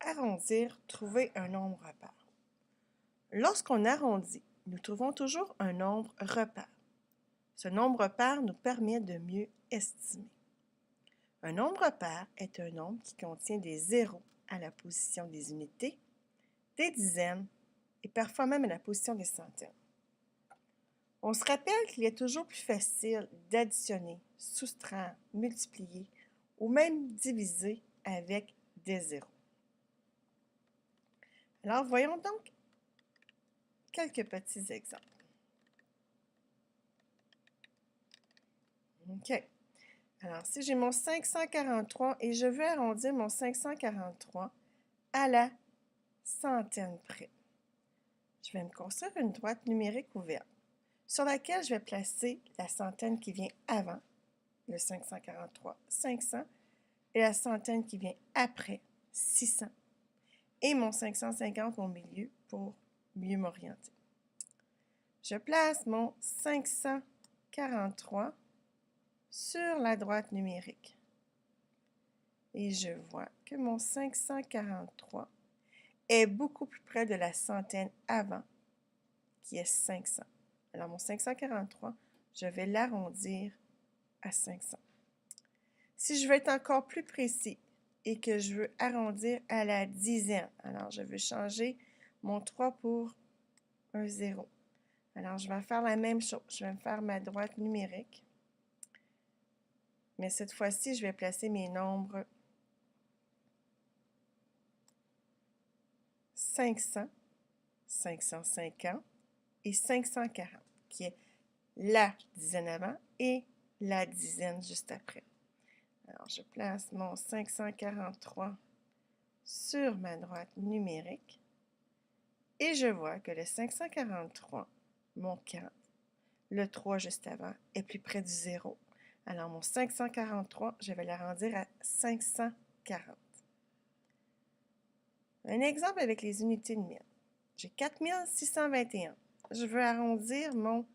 Arrondir, trouver un nombre pair. Lorsqu'on arrondit, nous trouvons toujours un nombre repair. Ce nombre pair nous permet de mieux estimer. Un nombre pair est un nombre qui contient des zéros à la position des unités, des dizaines et parfois même à la position des centaines. On se rappelle qu'il est toujours plus facile d'additionner, soustraire, multiplier ou même diviser avec des zéros. Alors, voyons donc quelques petits exemples. OK. Alors, si j'ai mon 543 et je veux arrondir mon 543 à la centaine près, je vais me construire une droite numérique ouverte sur laquelle je vais placer la centaine qui vient avant, le 543, 500, et la centaine qui vient après, 600, et mon 550 au milieu pour mieux m'orienter. Je place mon 543 sur la droite numérique. Et je vois que mon 543 est beaucoup plus près de la centaine avant, qui est 500. Alors, mon 543, je vais l'arrondir à 500. Si je veux être encore plus précis et que je veux arrondir à la dizaine, alors je veux changer mon 3 pour un 0. Alors, je vais faire la même chose. Je vais me faire ma droite numérique. Mais cette fois-ci, je vais placer mes nombres 500, 550 et 540, qui est la dizaine avant et la dizaine juste après. Alors, je place mon 543 sur ma droite numérique et je vois que le 543, mon 4, le 3 juste avant, est plus près du 0. Alors, mon 543, je vais l'arrondir à 540. Un exemple avec les unités de mille. J'ai 4621. Je veux arrondir mon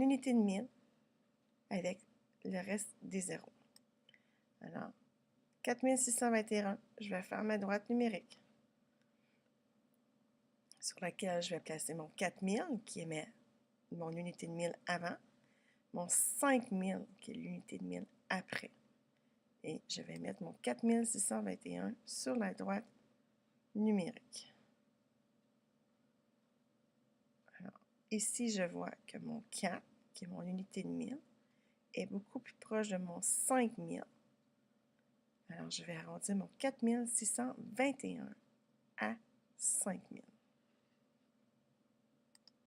unité de mille avec le reste des zéros. Alors, 4621, je vais faire ma droite numérique sur laquelle je vais placer mon 4000, qui est mon unité de mille avant, mon 5000, qui est l'unité de mille après. Et je vais mettre mon 4621 sur la droite numérique. Alors, ici, je vois que mon 4, qui est mon unité de mille, est beaucoup plus proche de mon 5000. Alors, je vais arrondir mon 4621 à 5000.